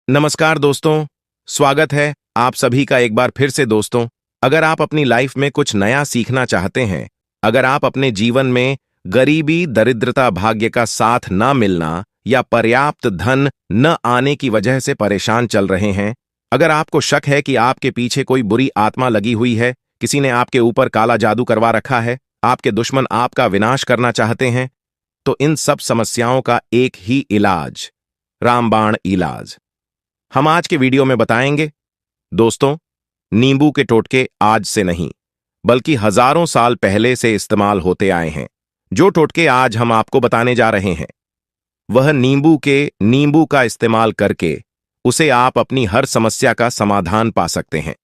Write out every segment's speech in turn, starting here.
नमस्कार दोस्तों, स्वागत है आप सभी का एक बार फिर से दोस्तों। अगर आप अपनी लाइफ में कुछ नया सीखना चाहते हैं, अगर आप अपने जीवन में गरीबी, दरिद्रता, भाग्य का साथ न मिलना या पर्याप्त धन न आने की वजह से परेशान चल रहे हैं, अगर आपको शक है कि आपके पीछे कोई बुरी आत्मा लगी हुई है, किसी ने आपके ऊपर काला जादू करवा रखा है, आपके दुश्मन आपका विनाश करना चाहते हैं, तो इन सब समस्याओं का एक ही इलाज, रामबाण इलाज, हम आज के वीडियो में बताएंगे। दोस्तों, नींबू के टोटके आज से नहीं, बल्कि हजारों साल पहले से इस्तेमाल होते आए हैं। जो टोटके आज हम आपको बताने जा रहे हैं, वह नींबू का इस्तेमाल करके उसे आप अपनी हर समस्या का समाधान पा सकते हैं।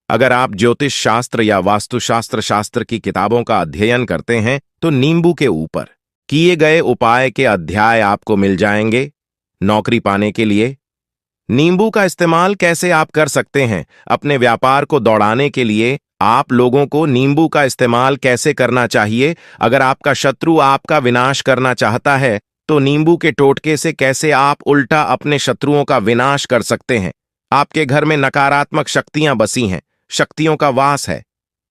अगर आप ज्योतिष शास्त्र या वास्तुशास्त्र शास्त्र की किताबों का अध्ययन करते हैं, तो नींबू के ऊपर किए गए उपाय के अध्याय आपको मिल जाएंगे। नौकरी पाने के लिए नींबू का इस्तेमाल कैसे आप कर सकते हैं, अपने व्यापार को दौड़ाने के लिए आप लोगों को नींबू का इस्तेमाल कैसे करना चाहिए, अगर आपका शत्रु आपका विनाश करना चाहता है तो नींबू के टोटके से कैसे आप उल्टा अपने शत्रुओं का विनाश कर सकते हैं। आपके घर में नकारात्मक शक्तियां बसी हैं, शक्तियों का वास है,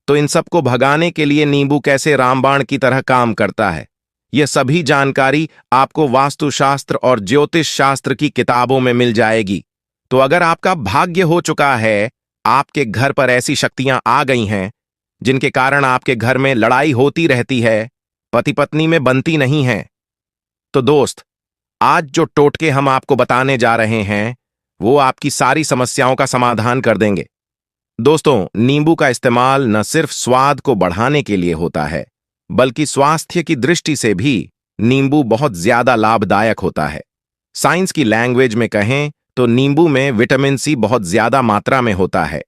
तो इन सबको भगाने के लिए नींबू कैसे रामबाण की तरह काम करता है, यह सभी जानकारी आपको वास्तुशास्त्र और ज्योतिष शास्त्र की किताबों में मिल जाएगी। तो अगर आपका भाग्य हो चुका है, आपके घर पर ऐसी शक्तियां आ गई हैं जिनके कारण आपके घर में लड़ाई होती रहती है, पति पत्नी में बनती नहीं है, तो दोस्त, आज जो टोटके हम आपको बताने जा रहे हैं वो आपकी सारी समस्याओं का समाधान कर देंगे। दोस्तों, नींबू का इस्तेमाल न सिर्फ स्वाद को बढ़ाने के लिए होता है, बल्कि स्वास्थ्य की दृष्टि से भी नींबू बहुत ज्यादा लाभदायक होता है। साइंस की लैंग्वेज में कहें तो नींबू में विटामिन सी बहुत ज्यादा मात्रा में होता है।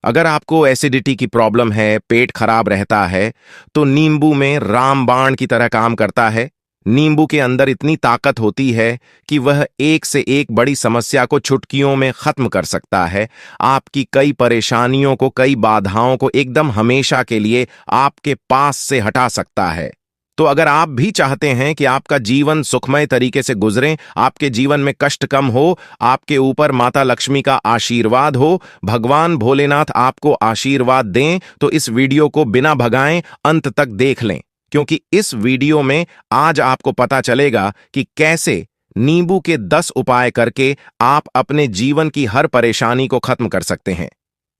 अगर आपको एसिडिटी की प्रॉब्लम है, पेट खराब रहता है, तो नींबू में रामबाण की तरह काम करता है। नींबू के अंदर इतनी ताकत होती है कि वह एक से एक बड़ी समस्या को चुटकियों में खत्म कर सकता है। आपकी कई परेशानियों को, कई बाधाओं को एकदम हमेशा के लिए आपके पास से हटा सकता है। तो अगर आप भी चाहते हैं कि आपका जीवन सुखमय तरीके से गुजरे, आपके जीवन में कष्ट कम हो, आपके ऊपर माता लक्ष्मी का आशीर्वाद हो, भगवान भोलेनाथ आपको आशीर्वाद दें, तो इस वीडियो को बिना भगाएं अंत तक देख लें, क्योंकि इस वीडियो में आज आपको पता चलेगा कि कैसे नींबू के 10 उपाय करके आप अपने जीवन की हर परेशानी को खत्म कर सकते हैं।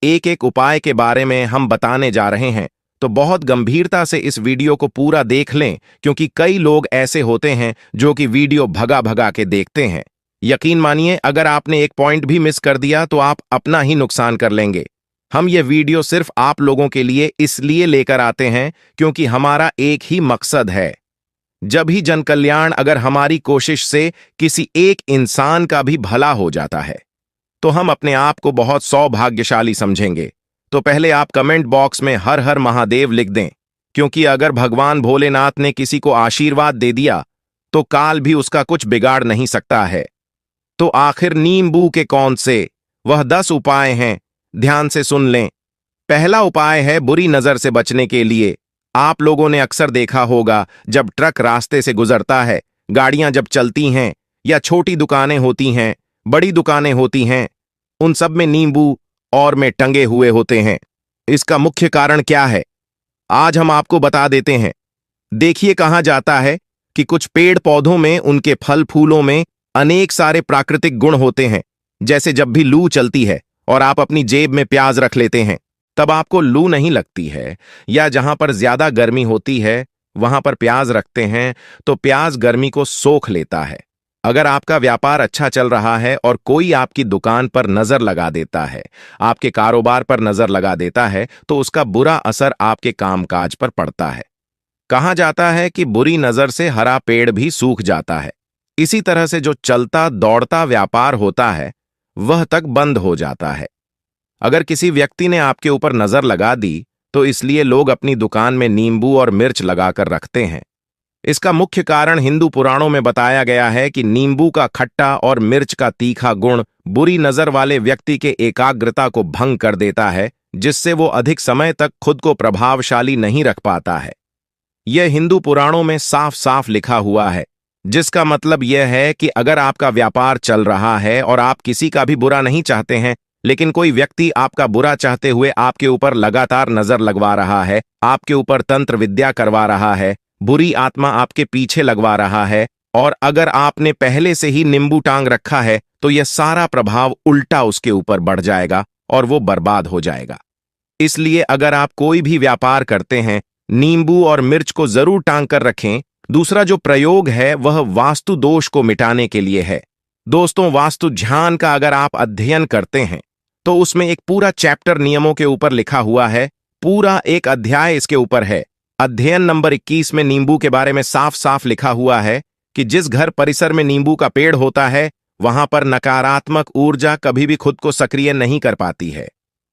एक एक उपाय के बारे में हम बताने जा रहे हैं, तो बहुत गंभीरता से इस वीडियो को पूरा देख लें, क्योंकि कई लोग ऐसे होते हैं जो कि वीडियो भगा भगा के देखते हैं। यकीन मानिए, अगर आपने एक पॉइंट भी मिस कर दिया तो आप अपना ही नुकसान कर लेंगे। हम ये वीडियो सिर्फ आप लोगों के लिए इसलिए लेकर आते हैं क्योंकि हमारा एक ही मकसद है, जब ही जन कल्याण, अगर हमारी कोशिश से किसी एक इंसान का भी भला हो जाता है, तो हम अपने आप को बहुत सौभाग्यशाली समझेंगे। तो पहले आप कमेंट बॉक्स में हर हर महादेव लिख दें, क्योंकि अगर भगवान भोलेनाथ ने किसी को आशीर्वाद दे दिया तो काल भी उसका कुछ बिगाड़ नहीं सकता है। तो आखिर नींबू के कौन से वह 10 उपाय हैं, ध्यान से सुन लें। पहला उपाय है बुरी नजर से बचने के लिए। आप लोगों ने अक्सर देखा होगा, जब ट्रक रास्ते से गुजरता है, गाड़ियां जब चलती हैं, या छोटी दुकानें होती हैं, बड़ी दुकानें होती हैं, उन सब में नींबू और में टंगे हुए होते हैं। इसका मुख्य कारण क्या है, आज हम आपको बता देते हैं। देखिए, कहा जाता है कि कुछ पेड़ पौधों में, उनके फल फूलों में अनेक सारे प्राकृतिक गुण होते हैं। जैसे जब भी लू चलती है और आप अपनी जेब में प्याज रख लेते हैं, तब आपको लू नहीं लगती है, या जहां पर ज्यादा गर्मी होती है वहां पर प्याज रखते हैं तो प्याज गर्मी को सोख लेता है। अगर आपका व्यापार अच्छा चल रहा है और कोई आपकी दुकान पर नजर लगा देता है, आपके कारोबार पर नजर लगा देता है, तो उसका बुरा असर आपके कामकाज पर पड़ता है। कहा जाता है कि बुरी नजर से हरा पेड़ भी सूख जाता है। इसी तरह से जो चलता दौड़ता व्यापार होता है वह तक बंद हो जाता है। अगर किसी व्यक्ति ने आपके ऊपर नजर लगा दी तो इसलिए लोग अपनी दुकान में नींबू और मिर्च लगाकर रखते हैं। इसका मुख्य कारण हिंदू पुराणों में बताया गया है कि नींबू का खट्टा और मिर्च का तीखा गुण बुरी नजर वाले व्यक्ति के एकाग्रता को भंग कर देता है, जिससे वो अधिक समय तक खुद को प्रभावशाली नहीं रख पाता है। यह हिंदू पुराणों में साफ साफ लिखा हुआ है। जिसका मतलब यह है कि अगर आपका व्यापार चल रहा है और आप किसी का भी बुरा नहीं चाहते हैं, लेकिन कोई व्यक्ति आपका बुरा चाहते हुए आपके ऊपर लगातार नजर लगवा रहा है, आपके ऊपर तंत्र विद्या करवा रहा है, बुरी आत्मा आपके पीछे लगवा रहा है, और अगर आपने पहले से ही नींबू टांग रखा है तो यह सारा प्रभाव उल्टा उसके ऊपर बढ़ जाएगा और वो बर्बाद हो जाएगा। इसलिए अगर आप कोई भी व्यापार करते हैं, नींबू और मिर्च को जरूर टांग कर रखें। दूसरा जो प्रयोग है वह वास्तु दोष को मिटाने के लिए है। दोस्तों, वास्तु ध्यान का अगर आप अध्ययन करते हैं तो उसमें एक पूरा चैप्टर नियमों के ऊपर लिखा हुआ है, पूरा एक अध्याय इसके ऊपर है। अध्ययन नंबर 21 में नींबू के बारे में साफ साफ लिखा हुआ है कि जिस घर परिसर में नींबू का पेड़ होता है वहां पर नकारात्मक ऊर्जा कभी भी खुद को सक्रिय नहीं कर पाती है।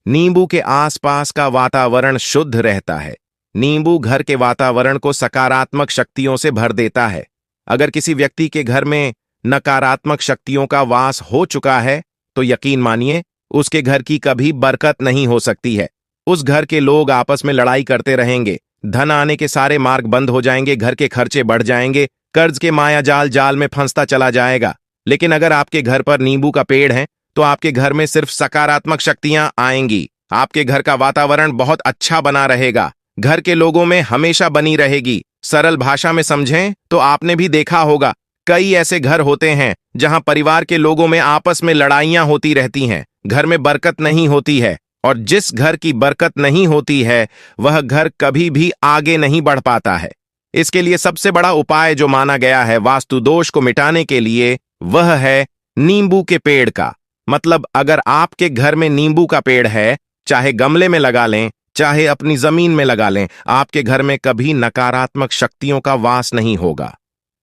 नींबू के आसपास का वातावरण शुद्ध रहता है। नींबू घर के वातावरण को सकारात्मक शक्तियों से भर देता है। अगर किसी व्यक्ति के घर में नकारात्मक शक्तियों का वास हो चुका है तो यकीन मानिए उसके घर की कभी बरकत नहीं हो सकती है। उस घर के लोग आपस में लड़ाई करते रहेंगे, धन आने के सारे मार्ग बंद हो जाएंगे, घर के खर्चे बढ़ जाएंगे, कर्ज के माया जाल में फंसता चला जाएगा। लेकिन अगर आपके घर पर नींबू का पेड़ है तो आपके घर में सिर्फ सकारात्मक शक्तियां आएंगी। आपके घर का वातावरण बहुत अच्छा बना रहेगा, घर के लोगों में हमेशा बनी रहेगी। सरल भाषा में समझें तो आपने भी देखा होगा कई ऐसे घर होते हैं जहां परिवार के लोगों में आपस में लड़ाइयां होती रहती हैं, घर में बरकत नहीं होती है, और जिस घर की बरकत नहीं होती है वह घर कभी भी आगे नहीं बढ़ पाता है। इसके लिए सबसे बड़ा उपाय जो माना गया है वास्तु दोष को मिटाने के लिए वह है नींबू के पेड़ का। मतलब अगर आपके घर में नींबू का पेड़ है, चाहे गमले में लगा लें चाहे अपनी जमीन में लगा लें, आपके घर में कभी नकारात्मक शक्तियों का वास नहीं होगा।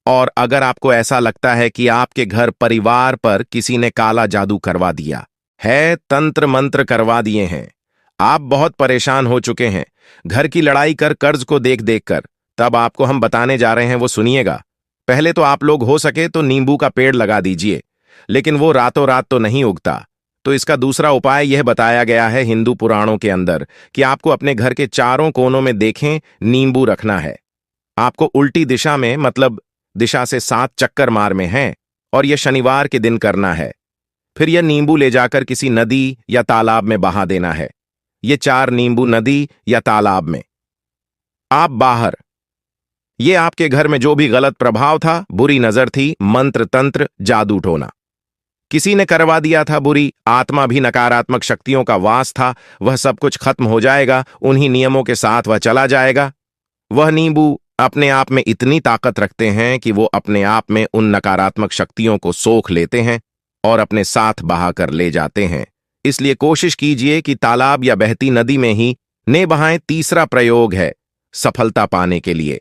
और अगर आपको ऐसा लगता है कि आपके घर परिवार पर किसी ने काला जादू करवा दिया है, तंत्र मंत्र करवा दिए हैं, आप बहुत परेशान हो चुके हैं घर की लड़ाई कर कर्ज को देख देख कर, तब आपको हम बताने जा रहे हैं वो सुनिएगा। पहले तो आप लोग हो सके तो नींबू का पेड़ लगा दीजिए, लेकिन वो रातों रात तो नहीं उगता। तो इसका दूसरा उपाय यह बताया गया है हिंदू पुराणों के अंदर कि आपको अपने घर के चारों कोनों में देखें नींबू रखना है। आपको उल्टी दिशा में, मतलब दिशा से 7 चक्कर मार में है, और यह शनिवार के दिन करना है। फिर यह नींबू ले जाकर किसी नदी या तालाब में बहा देना है। ये 4 नींबू नदी या तालाब में आप बाहर, ये आपके घर में जो भी गलत प्रभाव था, बुरी नजर थी, मंत्र तंत्र जादू टोना किसी ने करवा दिया था, बुरी आत्मा भी नकारात्मक शक्तियों का वास था, वह सब कुछ खत्म हो जाएगा। उन्हीं नियमों के साथ वह चला जाएगा। वह नींबू अपने आप में इतनी ताकत रखते हैं कि वो अपने आप में उन नकारात्मक शक्तियों को सोख लेते हैं और अपने साथ बहा कर ले जाते हैं। इसलिए कोशिश कीजिए कि तालाब या बहती नदी में ही ने बहाएं। तीसरा प्रयोग है सफलता पाने के लिए।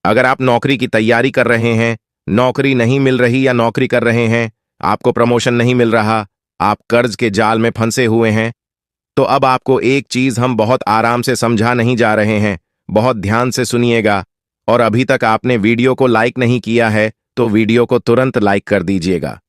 अगर आप नौकरी की तैयारी कर रहे हैं, नौकरी नहीं मिल रही, या नौकरी कर रहे हैं आपको प्रमोशन नहीं मिल रहा, आप कर्ज के जाल में फंसे हुए हैं, तो अब आपको एक चीज हम बहुत आराम से समझा नहीं जा रहे हैं, बहुत ध्यान से सुनिएगा। और अभी तक आपने वीडियो को लाइक नहीं किया है तो वीडियो को तुरंत लाइक कर दीजिएगा।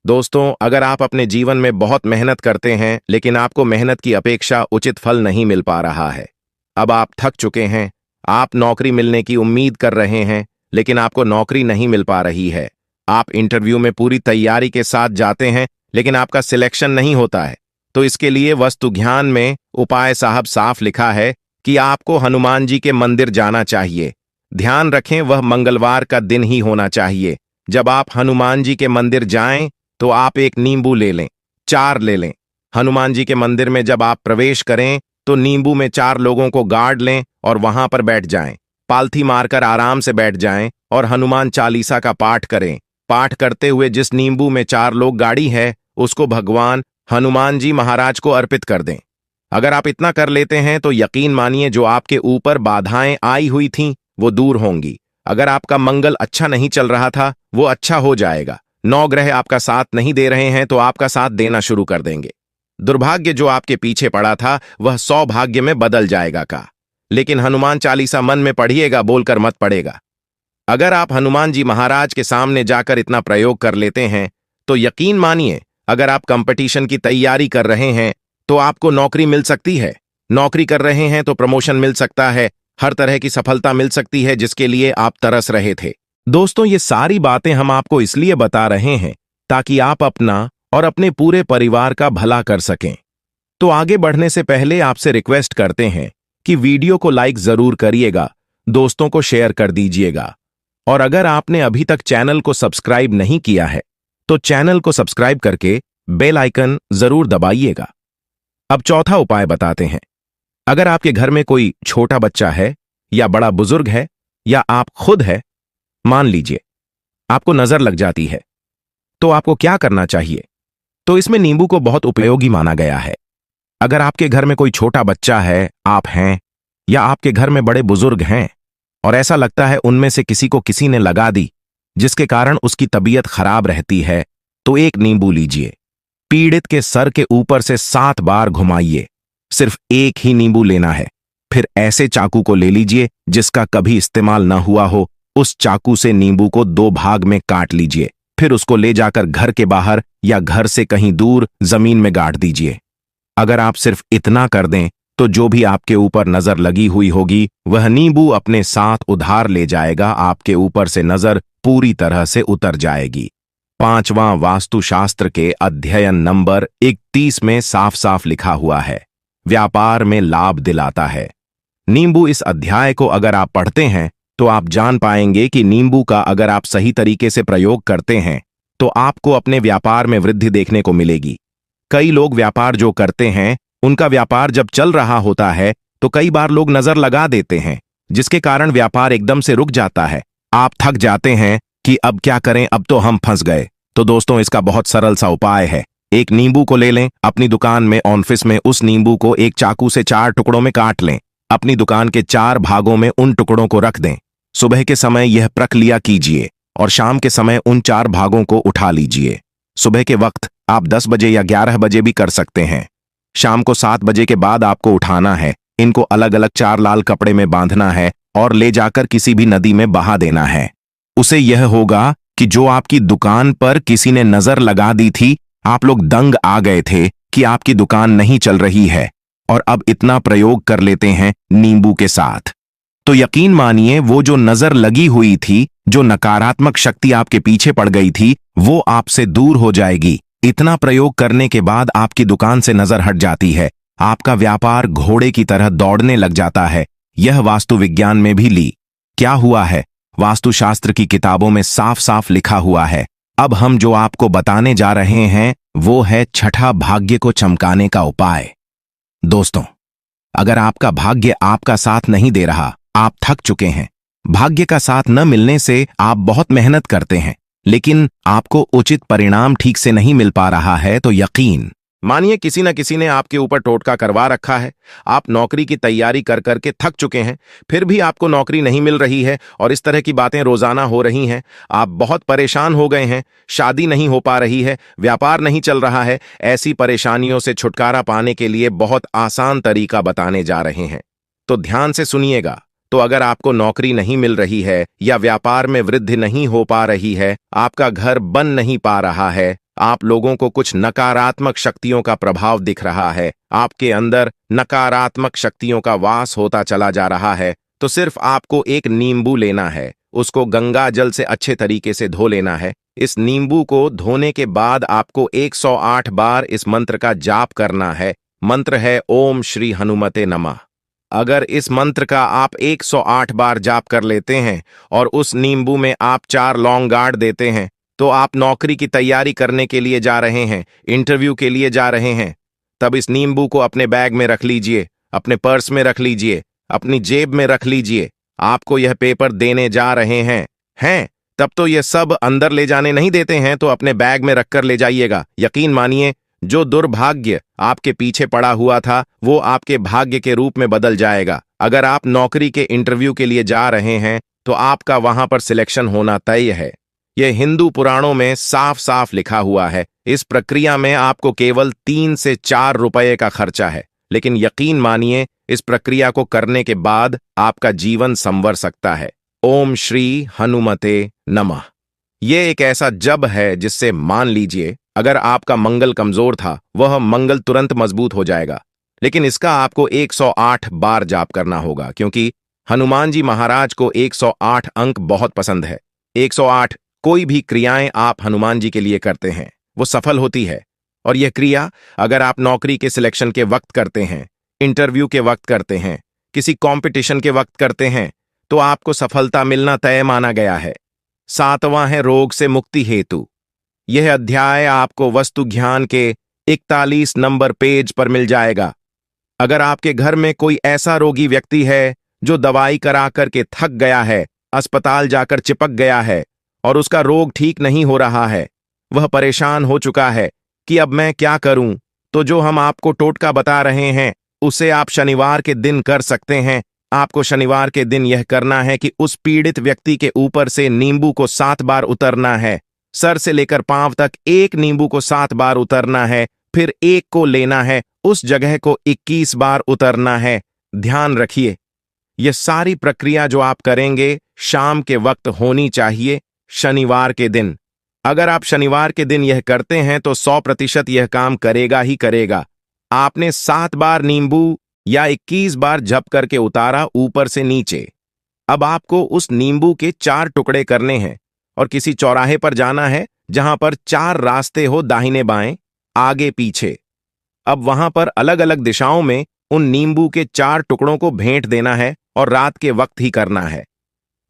दोस्तों, अगर आप अपने जीवन में बहुत मेहनत करते हैं लेकिन आपको मेहनत की अपेक्षा उचित फल नहीं मिल पा रहा है, अब आप थक चुके हैं, आप नौकरी मिलने की उम्मीद कर रहे हैं लेकिन आपको नौकरी नहीं मिल पा रही है, आप इंटरव्यू में पूरी तैयारी के साथ जाते हैं लेकिन आपका सिलेक्शन नहीं होता है, तो इसके लिए वस्तु ज्ञान में उपाय साहब साफ लिखा है कि आपको हनुमान जी के मंदिर जाना चाहिए। ध्यान रखें वह मंगलवार का दिन ही होना चाहिए। जब आप हनुमान जी के मंदिर जाएं तो आप एक नींबू ले लें, 4 ले लें। हनुमान जी के मंदिर में जब आप प्रवेश करें तो नींबू में 4 लोगों को गाड़ लें और वहां पर बैठ जाएं। पालथी मारकर आराम से बैठ जाएं और हनुमान चालीसा का पाठ करें। पाठ करते हुए जिस नींबू में 4 लोग गाड़ी है उसको भगवान हनुमान जी महाराज को अर्पित कर दें। अगर आप इतना कर लेते हैं तो यकीन मानिए जो आपके ऊपर बाधाएं आई हुई थीं वो दूर होंगी। अगर आपका मंगल अच्छा नहीं चल रहा था वो अच्छा हो जाएगा। 9 ग्रह आपका साथ नहीं दे रहे हैं तो आपका साथ देना शुरू कर देंगे। दुर्भाग्य जो आपके पीछे पड़ा था वह सौभाग्य में बदल जाएगा का। लेकिन हनुमान चालीसा मन में पढ़िएगा, बोलकर मत पड़ेगा। अगर आप हनुमान जी महाराज के सामने जाकर इतना प्रयोग कर लेते हैं तो यकीन मानिए अगर आप कंपटीशन की तैयारी कर रहे हैं तो आपको नौकरी मिल सकती है। नौकरी कर रहे हैं तो प्रमोशन मिल सकता है, हर तरह की सफलता मिल सकती है जिसके लिए आप तरस रहे थे। दोस्तों, ये सारी बातें हम आपको इसलिए बता रहे हैं ताकि आप अपना और अपने पूरे परिवार का भला कर सकें। तो आगे बढ़ने से पहले आपसे रिक्वेस्ट करते हैं कि वीडियो को लाइक जरूर करिएगा, दोस्तों को शेयर कर दीजिएगा, और अगर आपने अभी तक चैनल को सब्सक्राइब नहीं किया है तो चैनल को सब्सक्राइब करके बेल आइकन जरूर दबाइएगा। अब चौथा उपाय बताते हैं। अगर आपके घर में कोई छोटा बच्चा है या बड़ा बुजुर्ग है या आप खुद है, मान लीजिए आपको नजर लग जाती है, तो आपको क्या करना चाहिए? तो इसमें नींबू को बहुत उपयोगी माना गया है। अगर आपके घर में कोई छोटा बच्चा है, आप हैं, या आपके घर में बड़े बुजुर्ग हैं और ऐसा लगता है उनमें से किसी को किसी ने लगा दी जिसके कारण उसकी तबीयत खराब रहती है, तो एक नींबू लीजिए, पीड़ित के सर के ऊपर से 7 बार घुमाइए। सिर्फ एक ही नींबू लेना है। फिर ऐसे चाकू को ले लीजिए जिसका कभी इस्तेमाल न हुआ हो, उस चाकू से नींबू को 2 भाग में काट लीजिए। फिर उसको ले जाकर घर के बाहर या घर से कहीं दूर जमीन में गाड़ दीजिए। अगर आप सिर्फ इतना कर दें तो जो भी आपके ऊपर नजर लगी हुई होगी वह नींबू अपने साथ उधार ले जाएगा, आपके ऊपर से नजर पूरी तरह से उतर जाएगी। 5वां वास्तुशास्त्र के अध्ययन नंबर 31 में साफ साफ लिखा हुआ है, व्यापार में लाभ दिलाता है। नींबू इस अध्याय को अगर आप पढ़ते हैं तो आप जान पाएंगे कि नींबू का अगर आप सही तरीके से प्रयोग करते हैं तो आपको अपने व्यापार में वृद्धि देखने को मिलेगी। कई लोग व्यापार जो करते हैं उनका व्यापार जब चल रहा होता है तो कई बार लोग नजर लगा देते हैं, जिसके कारण व्यापार एकदम से रुक जाता है। आप थक जाते हैं कि अब क्या करें, अब तो हम फंस गए। तो दोस्तों, इसका बहुत सरल सा उपाय है। एक नींबू को ले लें, अपनी दुकान में ऑफिस में उस नींबू को एक चाकू से 4 टुकड़ों में काट लें। अपनी दुकान के 4 भागों में उन टुकड़ों को रख दें। सुबह के समय यह प्रक्रिया कीजिए और शाम के समय उन 4 भागों को उठा लीजिए। सुबह के वक्त आप 10 बजे या 11 बजे भी कर सकते हैं। शाम को 7 बजे के बाद आपको उठाना है। इनको अलग अलग 4 लाल कपड़े में बांधना है और ले जाकर किसी भी नदी में बहा देना है। उसे यह होगा कि जो आपकी दुकान पर किसी ने नजर लगा दी थी, आप लोग दंग आ गए थे कि आपकी दुकान नहीं चल रही है, और अब इतना प्रयोग कर लेते हैं नींबू के साथ, तो यकीन मानिए वो जो नजर लगी हुई थी, जो नकारात्मक शक्ति आपके पीछे पड़ गई थी, वो आपसे दूर हो जाएगी। इतना प्रयोग करने के बाद आपकी दुकान से नजर हट जाती है। आपका व्यापार घोड़े की तरह दौड़ने लग जाता है। यह वास्तु विज्ञान में भी क्या हुआ है, वास्तुशास्त्र की किताबों में साफ साफ लिखा हुआ है। अब हम जो आपको बताने जा रहे हैं वो है छठा भाग्य को चमकाने का उपाय। दोस्तों, अगर आपका भाग्य आपका साथ नहीं दे रहा, आप थक चुके हैं, भाग्य का साथ न मिलने से आप बहुत मेहनत करते हैं लेकिन आपको उचित परिणाम ठीक से नहीं मिल पा रहा है, तो यकीन मानिए किसी न किसी ने आपके ऊपर टोटका करवा रखा है। आप नौकरी की तैयारी कर करके थक चुके हैं, फिर भी आपको नौकरी नहीं मिल रही है और इस तरह की बातें रोजाना हो रही हैं। आप बहुत परेशान हो गए हैं, शादी नहीं हो पा रही है, व्यापार नहीं चल रहा है। ऐसी परेशानियों से छुटकारा पाने के लिए बहुत आसान तरीका बताने जा रहे हैं, तो ध्यान से सुनिएगा। तो अगर आपको नौकरी नहीं मिल रही है या व्यापार में वृद्धि नहीं हो पा रही है, आपका घर बन नहीं पा रहा है, आप लोगों को कुछ नकारात्मक शक्तियों का प्रभाव दिख रहा है, आपके अंदर नकारात्मक शक्तियों का वास होता चला जा रहा है, तो सिर्फ आपको एक नींबू लेना है। उसको गंगा जल से अच्छे तरीके से धो लेना है। इस नींबू को धोने के बाद आपको 108 बार इस मंत्र का जाप करना है। मंत्र है ओम श्री हनुमते नमः। अगर इस मंत्र का आप 108 बार जाप कर लेते हैं और उस नींबू में आप 4 लौंग गाड़ देते हैं, तो आप नौकरी की तैयारी करने के लिए जा रहे हैं, इंटरव्यू के लिए जा रहे हैं, तब इस नींबू को अपने बैग में रख लीजिए, अपने पर्स में रख लीजिए, अपनी जेब में रख लीजिए। आपको यह पेपर देने जा रहे हैं तब तो यह सब अंदर ले जाने नहीं देते हैं, तो अपने बैग में रखकर ले जाइएगा। यकीन मानिए जो दुर्भाग्य आपके पीछे पड़ा हुआ था वो आपके भाग्य के रूप में बदल जाएगा। अगर आप नौकरी के इंटरव्यू के लिए जा रहे हैं तो आपका वहां पर सिलेक्शन होना तय है। यह हिंदू पुराणों में साफ साफ लिखा हुआ है। इस प्रक्रिया में आपको केवल 3 से 4 रुपए का खर्चा है, लेकिन यकीन मानिए इस प्रक्रिया को करने के बाद आपका जीवन संवर सकता है। ओम श्री हनुमते नमः। यह एक ऐसा जप है जिससे मान लीजिए अगर आपका मंगल कमजोर था, वह मंगल तुरंत मजबूत हो जाएगा। लेकिन इसका आपको 108 बार जाप करना होगा, क्योंकि हनुमान जी महाराज को 108 अंक बहुत पसंद है। 108 कोई भी क्रियाएं आप हनुमान जी के लिए करते हैं वो सफल होती है। और यह क्रिया अगर आप नौकरी के सिलेक्शन के वक्त करते हैं, इंटरव्यू के वक्त करते हैं, किसी कंपटीशन के वक्त करते हैं, तो आपको सफलता मिलना तय माना गया है। 7वां है रोग से मुक्ति हेतु। यह अध्याय आपको वस्तु ज्ञान के 41 नंबर पेज पर मिल जाएगा। अगर आपके घर में कोई ऐसा रोगी व्यक्ति है जो दवाई करा करके थक गया है, अस्पताल जाकर चिपक गया है और उसका रोग ठीक नहीं हो रहा है, वह परेशान हो चुका है कि अब मैं क्या करूं, तो जो हम आपको टोटका बता रहे हैं उसे आप शनिवार के दिन कर सकते हैं। आपको शनिवार के दिन यह करना है कि उस पीड़ित व्यक्ति के ऊपर से नींबू को 7 बार उतरना है। सर से लेकर पांव तक एक नींबू को 7 बार उतरना है, फिर एक को लेना है, उस जगह को 21 बार उतरना है। ध्यान रखिए, यह सारी प्रक्रिया जो आप करेंगे शाम के वक्त होनी चाहिए, शनिवार के दिन। अगर आप शनिवार के दिन यह करते हैं तो 100% यह काम करेगा ही करेगा। आपने 7 बार नींबू या 21 बार जप करके उतारा ऊपर से नीचे। अब आपको उस नींबू के 4 टुकड़े करने हैं और किसी चौराहे पर जाना है जहां पर 4 रास्ते हो, दाहिने बाएं, आगे पीछे। अब वहां पर अलग अलग दिशाओं में उन नींबू के 4 टुकड़ों को भेंट देना है और रात के वक्त ही करना है।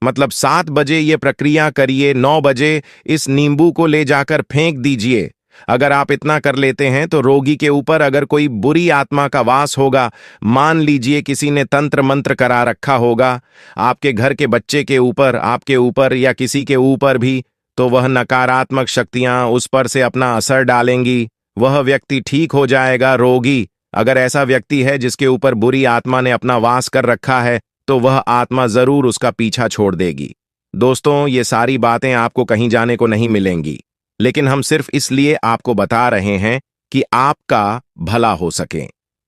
मतलब 7 बजे ये प्रक्रिया करिए, 9 बजे इस नींबू को ले जाकर फेंक दीजिए। अगर आप इतना कर लेते हैं तो रोगी के ऊपर अगर कोई बुरी आत्मा का वास होगा, मान लीजिए किसी ने तंत्र मंत्र करा रखा होगा आपके घर के बच्चे के ऊपर, आपके ऊपर या किसी के ऊपर भी, तो वह नकारात्मक शक्तियां उस पर से अपना असर डालेंगी। वह व्यक्ति ठीक हो जाएगा, रोगी। अगर ऐसा व्यक्ति है जिसके ऊपर बुरी आत्मा ने अपना वास कर रखा है तो वह आत्मा जरूर उसका पीछा छोड़ देगी। दोस्तों, ये सारी बातें आपको कहीं जाने को नहीं मिलेंगी, लेकिन हम सिर्फ इसलिए आपको बता रहे हैं कि आपका भला हो सके।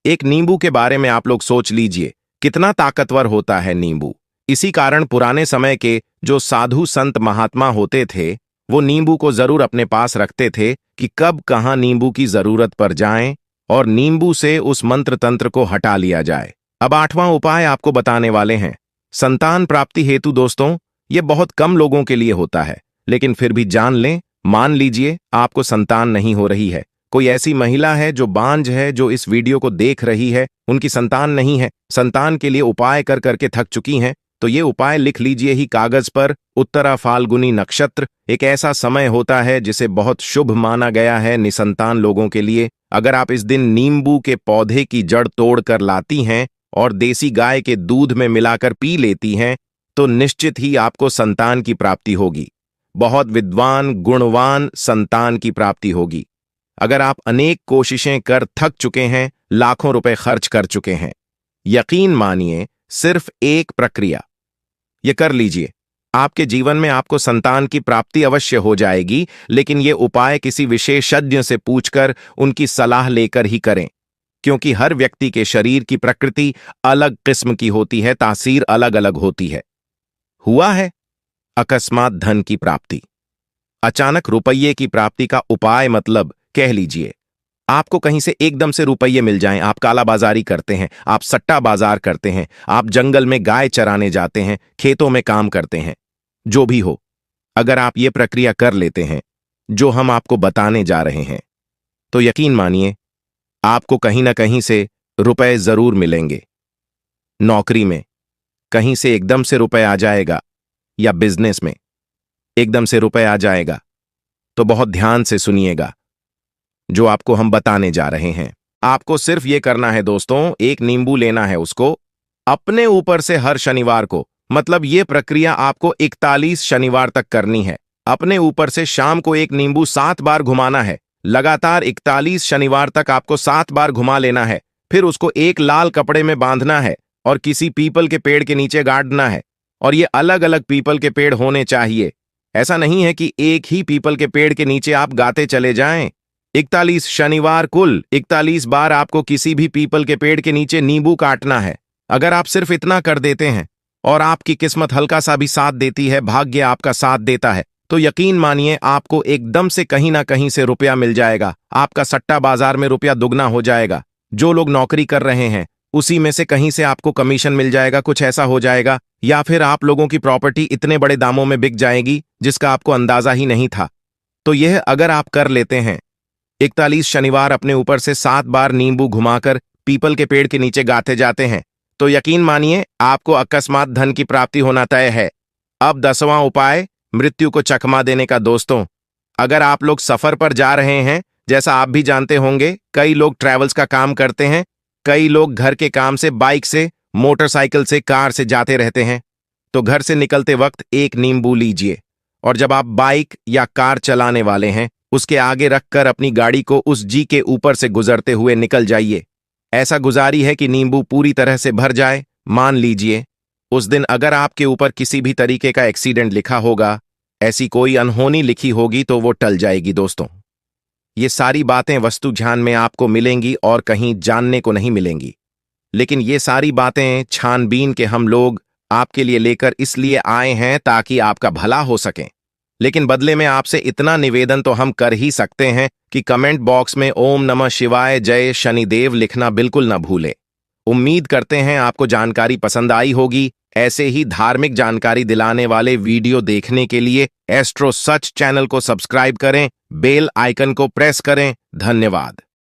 एक नींबू के बारे में आप लोग सोच लीजिए, कितना ताकतवर होता है नींबू। इसी कारण पुराने समय के जो साधु संत महात्मा होते थे वो नींबू को जरूर अपने पास रखते थे कि कब कहां नींबू की जरूरत पड़ जाए और नींबू से उस मंत्र तंत्र को हटा लिया जाए। अब 8वां उपाय आपको बताने वाले हैं, संतान प्राप्ति हेतु। दोस्तों, ये बहुत कम लोगों के लिए होता है, लेकिन फिर भी जान लें। मान लीजिए आपको संतान नहीं हो रही है, कोई ऐसी महिला है जो बांझ है, जो इस वीडियो को देख रही है, उनकी संतान नहीं है, संतान के लिए उपाय कर करके थक चुकी हैं, तो ये उपाय लिख लीजिए ही कागज पर। उत्तरा फाल्गुनी नक्षत्र एक ऐसा समय होता है जिसे बहुत शुभ माना गया है निसंतान लोगों के लिए। अगर आप इस दिन नींबू के पौधे की जड़ तोड़कर लाती हैं और देसी गाय के दूध में मिलाकर पी लेती हैं तो निश्चित ही आपको संतान की प्राप्ति होगी। बहुत विद्वान गुणवान संतान की प्राप्ति होगी। अगर आप अनेक कोशिशें कर थक चुके हैं, लाखों रुपए खर्च कर चुके हैं, यकीन मानिए सिर्फ एक प्रक्रिया ये कर लीजिए, आपके जीवन में आपको संतान की प्राप्ति अवश्य हो जाएगी। लेकिन ये उपाय किसी विशेषज्ञ से पूछकर उनकी सलाह लेकर ही करें, क्योंकि हर व्यक्ति के शरीर की प्रकृति अलग किस्म की होती है, तासीर अलग अलग होती है। हुआ है अकस्मात धन की प्राप्ति, अचानक रुपये की प्राप्ति का उपाय, मतलब कह लीजिए आपको कहीं से एकदम से रुपये मिल जाएं। आप कालाबाजारी करते हैं, आप सट्टा बाजार करते हैं, आप जंगल में गाय चराने जाते हैं, खेतों में काम करते हैं, जो भी हो, अगर आप ये प्रक्रिया कर लेते हैं जो हम आपको बताने जा रहे हैं तो यकीन मानिए आपको कहीं ना कहीं से रुपए जरूर मिलेंगे। नौकरी में कहीं से एकदम से रुपए आ जाएगा या बिजनेस में एकदम से रुपए आ जाएगा, तो बहुत ध्यान से सुनिएगा जो आपको हम बताने जा रहे हैं। आपको सिर्फ ये करना है दोस्तों, एक नींबू लेना है, उसको अपने ऊपर से हर शनिवार को, मतलब ये प्रक्रिया आपको 41 शनिवार तक करनी है। अपने ऊपर से शाम को एक नींबू 7 बार घुमाना है। लगातार 41 शनिवार तक आपको 7 बार घुमा लेना है। फिर उसको एक लाल कपड़े में बांधना है और किसी पीपल के पेड़ के नीचे गाड़ना है। और ये अलग अलग पीपल के पेड़ होने चाहिए। ऐसा नहीं है कि एक ही पीपल के पेड़ के नीचे आप गाते चले जाएं। 41 शनिवार, कुल 41 बार आपको किसी भी पीपल के पेड़ के नीचे नींबू काटना है। अगर आप सिर्फ इतना कर देते हैं और आपकी किस्मत हल्का सा भी साथ देती है, भाग्य आपका साथ देता है, तो यकीन मानिए आपको एकदम से कहीं ना कहीं से रुपया मिल जाएगा। आपका सट्टा बाजार में रुपया दुगना हो जाएगा। जो लोग नौकरी कर रहे हैं उसी में से कहीं से आपको कमीशन मिल जाएगा, कुछ ऐसा हो जाएगा। या फिर आप लोगों की प्रॉपर्टी इतने बड़े दामों में बिक जाएगी जिसका आपको अंदाजा ही नहीं था। तो यह अगर आप कर लेते हैं, 41 शनिवार अपने ऊपर से 7 बार नींबू घुमाकर पीपल के पेड़ के नीचे गाते जाते हैं, तो यकीन मानिए आपको अकस्मात धन की प्राप्ति होना तय है। अब 10वां उपाय, मृत्यु को चकमा देने का। दोस्तों, अगर आप लोग सफर पर जा रहे हैं, जैसा आप भी जानते होंगे, कई लोग ट्रैवल्स का काम करते हैं, कई लोग घर के काम से बाइक से, मोटरसाइकिल से, कार से जाते रहते हैं, तो घर से निकलते वक्त एक नींबू लीजिए और जब आप बाइक या कार चलाने वाले हैं, उसके आगे रखकर अपनी गाड़ी को उस जी के ऊपर से गुजरते हुए निकल जाइए। ऐसा गुजारी है कि नींबू पूरी तरह से भर जाए। मान लीजिए उस दिन अगर आपके ऊपर किसी भी तरीके का एक्सीडेंट लिखा होगा, ऐसी कोई अनहोनी लिखी होगी, तो वो टल जाएगी। दोस्तों, ये सारी बातें वस्तु ध्यान में आपको मिलेंगी और कहीं जानने को नहीं मिलेंगी, लेकिन ये सारी बातें छानबीन के हम लोग आपके लिए लेकर इसलिए आए हैं ताकि आपका भला हो सके। लेकिन बदले में आपसे इतना निवेदन तो हम कर ही सकते हैं कि कमेंट बॉक्स में ओम नमः शिवाय जय शनिदेव लिखना बिल्कुल न भूलें। उम्मीद करते हैं आपको जानकारी पसंद आई होगी। ऐसे ही धार्मिक जानकारी दिलाने वाले वीडियो देखने के लिए एस्ट्रो सच चैनल को सब्सक्राइब करें, बेल आइकन को प्रेस करें। धन्यवाद।